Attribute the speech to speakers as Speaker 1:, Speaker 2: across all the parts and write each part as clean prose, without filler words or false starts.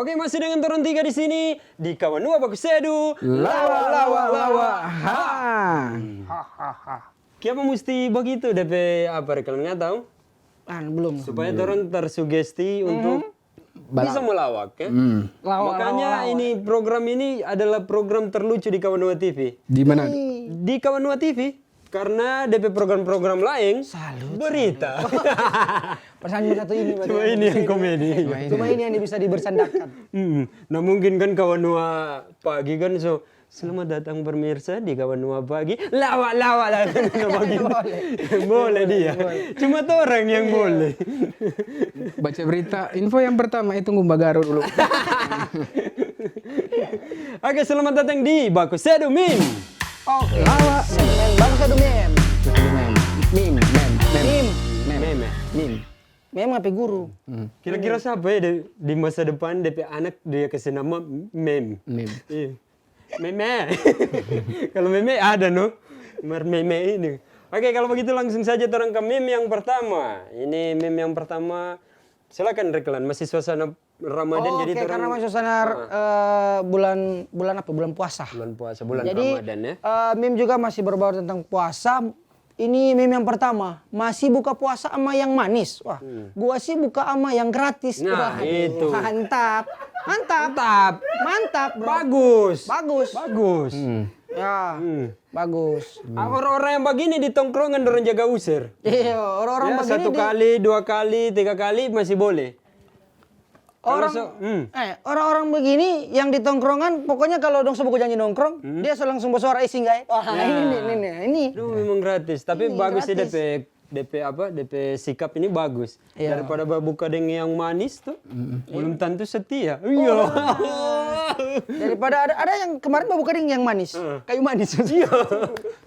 Speaker 1: Oke, masih dengan turun 3 di sini di Kawan Nua Baku Sedu.
Speaker 2: Lawa.
Speaker 1: Kenapa mesti begitu DP apa kalau nggak tahu?
Speaker 2: Belum.
Speaker 1: Supaya turun tersugesti untuk bisa melawak ya. Makanya ini program ini adalah program terlucu di Kawan Nua TV.
Speaker 2: Di mana?
Speaker 1: Di Kawan Nua TV karena DP program-program lain berita.
Speaker 2: Perasaan satu ini.
Speaker 1: Cuma ini yang komedi.
Speaker 2: Cuma ini yang bisa dibersandakan.
Speaker 1: Nah mungkin kan Kawan Nua pagi kan selamat datang pemirsa di Kawan Nua pagi. Lawak lah boleh dia. Cuma tuh orang yang boleh.
Speaker 3: Baca berita, info yang pertama itu Ngumbagaro dulu.
Speaker 1: Oke, selamat datang di Baku Sedu Mim.
Speaker 2: Oke. Lawa. Baku Sedu Mem.
Speaker 1: Meme.
Speaker 2: Mem apa guru?
Speaker 1: Kira-kira siapa ya di masa depan DP anak dia kasih nama Mem. Iya. Meme. Kalau meme ada no. Meme ini. Oke, kalau begitu langsung saja terang ke meme yang pertama. Ini meme yang pertama. Silakan Reklan, masih suasana Ramadan jadi
Speaker 2: karena masih suasana bulan apa? Bulan puasa.
Speaker 1: Bulan
Speaker 2: jadi,
Speaker 1: Ramadan ya.
Speaker 2: Meme juga masih berbau tentang puasa. Ini meme yang pertama, masih buka puasa sama yang manis. Wah, gua sih buka sama yang gratis.
Speaker 1: Nah,
Speaker 2: wah,
Speaker 1: itu.
Speaker 2: Mantap. Bro. Bagus. Ya, bagus.
Speaker 1: Orang-orang yang begini di tongkrongan orang jaga usir.
Speaker 2: Iya, orang-orang
Speaker 1: Ya,
Speaker 2: begini.
Speaker 1: 1 kali, 2 kali, 3 kali masih boleh.
Speaker 2: Orang-orang begini yang di tongkrongan, pokoknya kalau dong sebuku janji nongkrong, dia langsung bersuara isi guys. Wah, ini.
Speaker 1: Aduh, memang gratis, tapi
Speaker 2: Ini
Speaker 1: bagus sih
Speaker 2: gratis.
Speaker 1: DP sikap ini bagus.
Speaker 2: Iya.
Speaker 1: Daripada buka dengan yang manis tuh, belum tentu setia. Iya.
Speaker 2: Daripada ada yang kemarin buka dengan yang manis, kayu manis. Iya.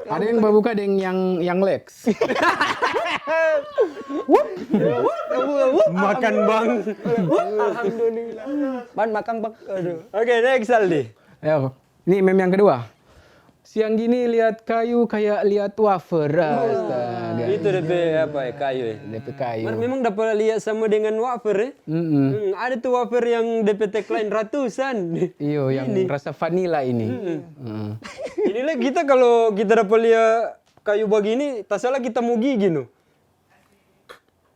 Speaker 3: Ada yang babuka dengan yang Lex.
Speaker 1: Makan bang.
Speaker 2: Alhamdulillah. Ban makan bang. Aduh.
Speaker 1: Oke, next Aldi.
Speaker 3: Ayo, ini meme yang kedua. Siang gini lihat kayu kayak lihat wafer. Astaga.
Speaker 1: Itu DP apa ya, kayu ya?
Speaker 3: DP kayu.
Speaker 1: Memang dapat lihat sama dengan wafer ya? Ada tuh wafer yang DP tagline ratusan.
Speaker 3: Iyo, yang rasa vanilla ini.
Speaker 1: Inilah kita kalau kita dapat lihat kayu begini, tak salah kita mau gigi no.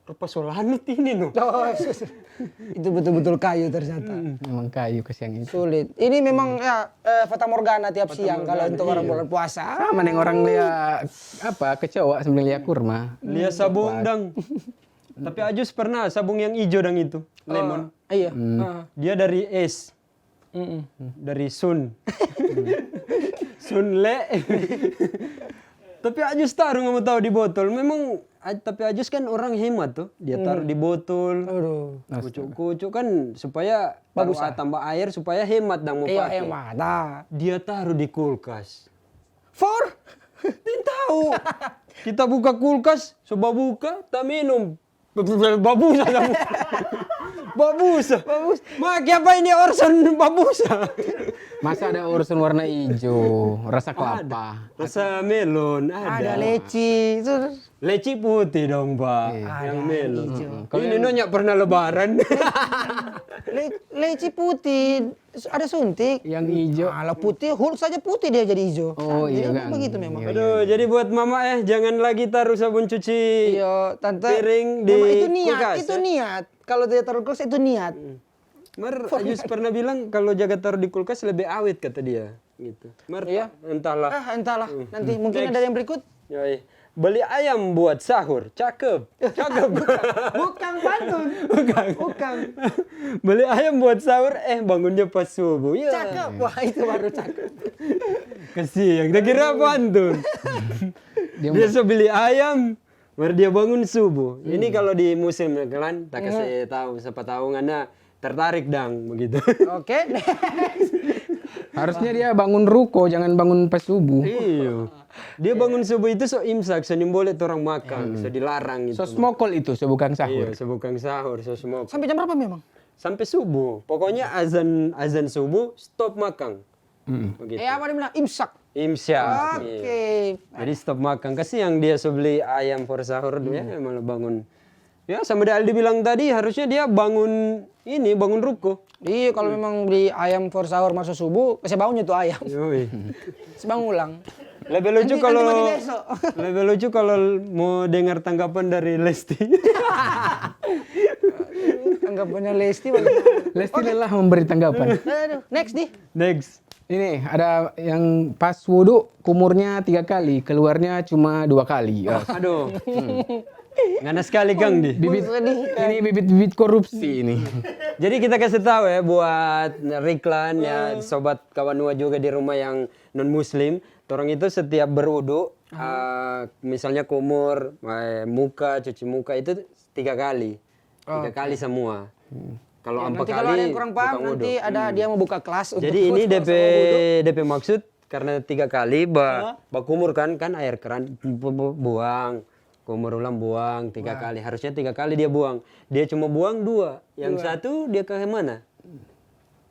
Speaker 1: Rupa solanut ini no.
Speaker 2: Itu betul-betul kayu ternyata.
Speaker 3: Memang kayu ke siang itu.
Speaker 2: Sulit. Ini memang ya fata morgana tiap siang kalau untuk orang bulan puasa.
Speaker 3: Sama dengan orang lihat apa kecoa sambil lihat kurma.
Speaker 1: Lihat sabung dang. Tapi Ajus pernah sabung yang hijau dang itu, lemon.
Speaker 2: Iya.
Speaker 1: Dia dari es. Dari sun. Sun le. Tapi Ajus taruh nggak mau tahu di botol. Memang tapi Ajus kan orang hemat tuh. Dia taruh di botol.
Speaker 2: Aduh.
Speaker 1: Kucuk-kucuk kan supaya bagus tambah air supaya hemat dang mau
Speaker 2: Iya,
Speaker 1: pakai.
Speaker 2: hemat. Nah.
Speaker 1: Dia taruh di kulkas.
Speaker 2: For?
Speaker 1: Tidak tahu. Kita buka kulkas, coba buka, tak minum. Babusa. Maki apa ini Orson babusa?
Speaker 3: Masa ada urusan warna hijau, rasa kelapa.
Speaker 1: Rasa melon ada.
Speaker 2: Ada leci. Itu
Speaker 1: Leci putih dong, Pak. Yang melon.
Speaker 3: Kalau
Speaker 1: Ini nyonya pernah lebaran.
Speaker 2: leci putih. Ada suntik.
Speaker 3: Yang hijau.
Speaker 2: Kalau putih, Hulk saja putih dia jadi hijau.
Speaker 3: Oh iya
Speaker 2: Jadi
Speaker 3: kan.
Speaker 2: begitu memang.
Speaker 1: Aduh, jadi buat mama jangan lagi taruh sabun cuci
Speaker 2: Iya, tante.
Speaker 1: piring di
Speaker 2: memang itu niat,
Speaker 1: kulkas.
Speaker 2: itu niat. Kalau dia taruh kulkas itu niat.
Speaker 1: Ajus pernah bilang kalau jaga taruh di kulkas lebih awet kata dia. Gitu.
Speaker 2: Iya.
Speaker 1: Entahlah.
Speaker 2: Entahlah. Nanti mungkin ada yang berikut.
Speaker 1: Yoi. Beli ayam buat sahur, cakep.
Speaker 2: Bukan pantun. Bukan.
Speaker 1: Beli ayam buat sahur, bangunnya pas subuh. Ya.
Speaker 2: Cakep. Wah, itu baru cakep.
Speaker 1: Kasihan, tak kira pantun. Dia beli ayam, baru dia bangun subuh. Ini kalau di musim kan, tak kasih tahu, siapa tahu ngana tertarik dang begitu.
Speaker 2: Oke.
Speaker 3: Harusnya dia bangun ruko, jangan bangun pas subuh.
Speaker 1: Iya. Dia bangun subuh itu so imsak, so boleh orang makan, so dilarang gitu.
Speaker 3: So smokol itu, so bukan sahur.
Speaker 1: Iya, so bukan sahur, so smoke.
Speaker 2: Sampai jam berapa memang?
Speaker 1: Sampai subuh. Pokoknya azan subuh stop makan. Begitu.
Speaker 2: Apa dia bilang? Imsak.
Speaker 1: Imsyak.
Speaker 2: Oke.
Speaker 1: Iya. Jadi stop makan. Kasih yang dia so beli ayam for sahur dia malah bangun Ya, sama Aldi bilang tadi harusnya dia bangun ruko.
Speaker 2: Iya, kalau memang beli ayam for sahur masuk subuh, saya bangunnya tuh ayam.
Speaker 1: Yoi.
Speaker 2: Sebang ulang.
Speaker 1: Lebih lucu
Speaker 2: Nanti
Speaker 1: kalau
Speaker 2: mandi besok.
Speaker 1: lebih lucu kalau mau dengar tanggapan dari Lesti.
Speaker 2: Tanggapannya Lesti bagaimana?
Speaker 3: Lesti lelah memberi tanggapan.
Speaker 2: Aduh, next nih.
Speaker 1: Next.
Speaker 3: Ini ada yang pas wudhu kumurnya 3 kali, keluarnya cuma 2 kali. Oh,
Speaker 1: Aduh. Ngana sekali Kang di.
Speaker 3: ini bibit-bibit korupsi ini.
Speaker 1: Jadi kita kasih tahu ya buat Riklan ya, sobat kawanua juga di rumah yang non muslim, orang itu setiap berwudu misalnya kumur, muka, cuci muka itu 3 kali. 3 kali semua. Kalau
Speaker 2: Ya,
Speaker 1: 4
Speaker 2: nanti
Speaker 1: kali
Speaker 2: kalau ada yang kurang paham
Speaker 1: bukan wudu.
Speaker 2: nanti ada dia mau buka kelas untuk
Speaker 1: Jadi ini
Speaker 2: sama wudu.
Speaker 1: DP maksud karena 3 kali bakumur kan air keran buang. Kumur ulang buang 3 kali. Harusnya 3 kali dia buang. Dia cuma buang 2. Yang satu dia ke mana?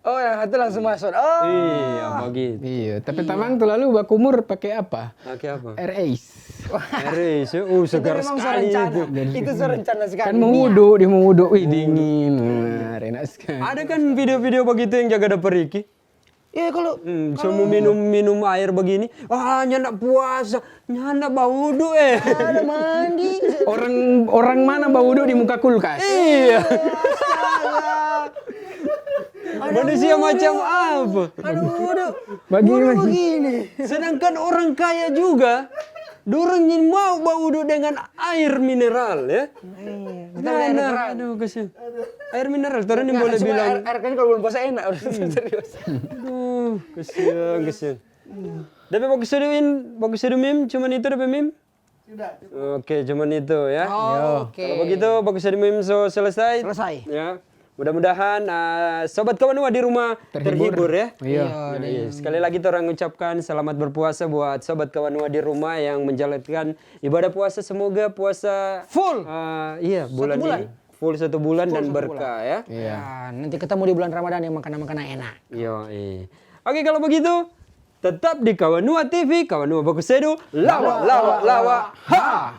Speaker 2: Oh, yang satu langsung masuk. Oh.
Speaker 1: Iya, begitu.
Speaker 3: Iya, tapi tamang tuh lalu bakumur pakai apa?
Speaker 1: Pakai apa?
Speaker 3: Air Ace.
Speaker 1: Eris, segar
Speaker 2: Itu memang
Speaker 1: sekali itu.
Speaker 2: Itu serencana sekali.
Speaker 3: Kan mau wudhu, dia mau wudhu, wih dingin. Wah, enak sekali.
Speaker 1: Ada kan video-video begitu yang jaga dapur Riki?
Speaker 2: Iya, kalau
Speaker 1: Semua minum air begini, nyanda puasa, nyanda baudu
Speaker 2: ada mandi.
Speaker 3: Orang mana bau wudhu di muka kulkas?
Speaker 1: Iya. Manusia macam apa?
Speaker 2: Aduh.
Speaker 3: Begini.
Speaker 1: Sedangkan orang kaya juga, dorang yang mau baudu dengan air mineral ya.
Speaker 2: Kita beli air
Speaker 1: Nah,
Speaker 2: keran.
Speaker 1: aduh kesian. Air mineral, orang yang boleh bilang.
Speaker 2: air kan kalau belum puasa enak udah serius.
Speaker 1: Aduh, kesian. Tapi bagus meme, cuman itu dapat meme? Sudah. Oke, cuman itu ya.
Speaker 2: Oke.
Speaker 1: Kalau begitu bagus meme selesai.
Speaker 2: Selesai.
Speaker 1: Ya. Mudah-mudahan sobat kawanua di rumah terhibur ya.
Speaker 3: Iya.
Speaker 1: Iya. Sekali lagi orang ucapkan selamat berpuasa buat sobat kawanua di rumah yang menjalankan ibadah puasa. Semoga puasa
Speaker 2: Full.
Speaker 1: Iya, bulan ini full 1 bulan dan berkah ya.
Speaker 3: Iya.
Speaker 2: Nah, nanti ketemu di bulan Ramadan yang makanan-makanan enak.
Speaker 1: Iya. Oke, kalau begitu tetap di Kawanua TV, Kawanua Bakusedu, lawa. Ha.